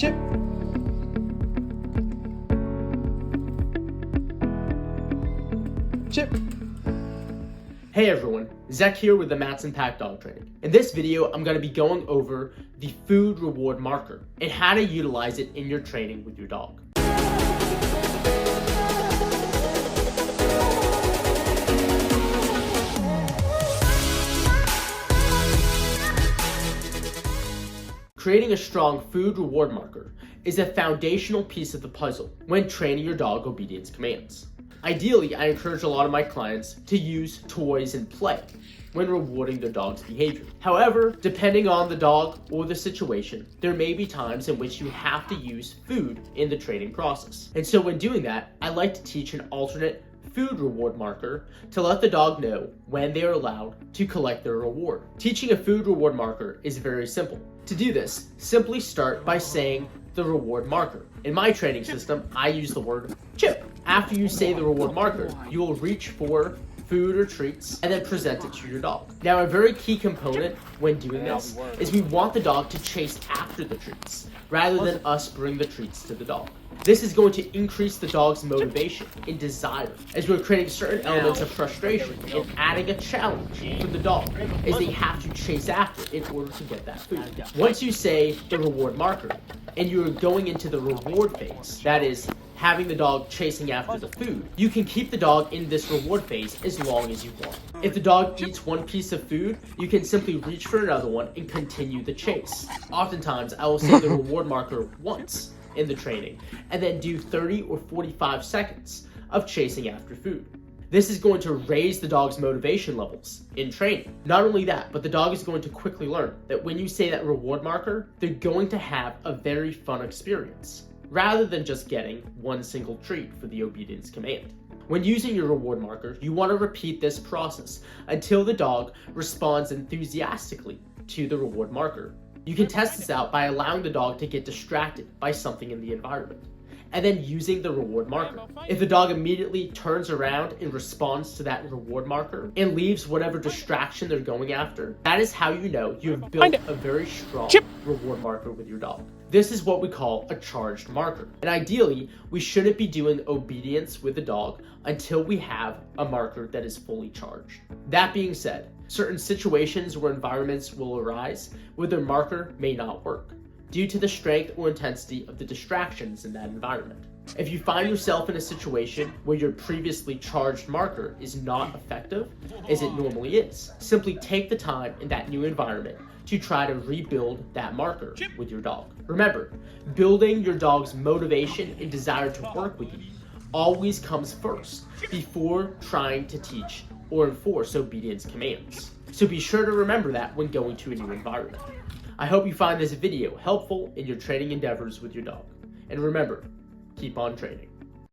Chip. Chip. Hey everyone, Zach here with the Matson Pack Dog Training. In this video, I'm going to be going over the food reward marker and how to utilize it in your training with your dog. Creating a strong food reward marker is a foundational piece of the puzzle when training your dog obedience commands. Ideally, I encourage a lot of my clients to use toys and play when rewarding their dog's behavior. However, depending on the dog or the situation, there may be times in which you have to use food in the training process. And so when doing that, I like to teach an alternate food reward marker to let the dog know when they are allowed to collect their reward. Teaching a food reward marker is very simple. To do this, simply start by saying the reward marker. In my training system, I use the word chip. After you say the reward marker, you will reach for food or treats and then present it to your dog. Now, a very key component when doing this is we want the dog to chase after the treats rather than us bring the treats to the dog. This is going to increase the dog's motivation and desire as we're creating certain elements of frustration and adding a challenge for the dog as they have to chase after in order to get that food. Once you say the reward marker and you're going into the reward phase, that is having the dog chasing after the food, you can keep the dog in this reward phase as long as you want. If the dog eats one piece of food, you can simply reach for another one and continue the chase. Oftentimes, I will say the reward marker once in the training and then do 30 or 45 seconds of chasing after food. This is going to raise the dog's motivation levels in training. Not only that, but the dog is going to quickly learn that when you say that reward marker, they're going to have a very fun experience, rather than just getting one single treat for the obedience command. When using your reward marker, you want to repeat this process until the dog responds enthusiastically to the reward marker. You can test this out by allowing the dog to get distracted by something in the environment, and then using the reward marker. If the dog immediately turns around and responds to that reward marker and leaves whatever distraction they're going after, that is how you know you have built a very strong reward marker with your dog. This is what we call a charged marker. And ideally, we shouldn't be doing obedience with the dog until we have a marker that is fully charged. That being said, certain situations or environments will arise where the marker may not work due to the strength or intensity of the distractions in that environment. If you find yourself in a situation where your previously charged marker is not effective, as it normally is, simply take the time in that new environment to try to rebuild that marker with your dog. Remember, building your dog's motivation and desire to work with you always comes first before trying to teach or enforce obedience commands. So be sure to remember that when going to a new environment. I hope you find this video helpful in your training endeavors with your dog. And remember, keep on training.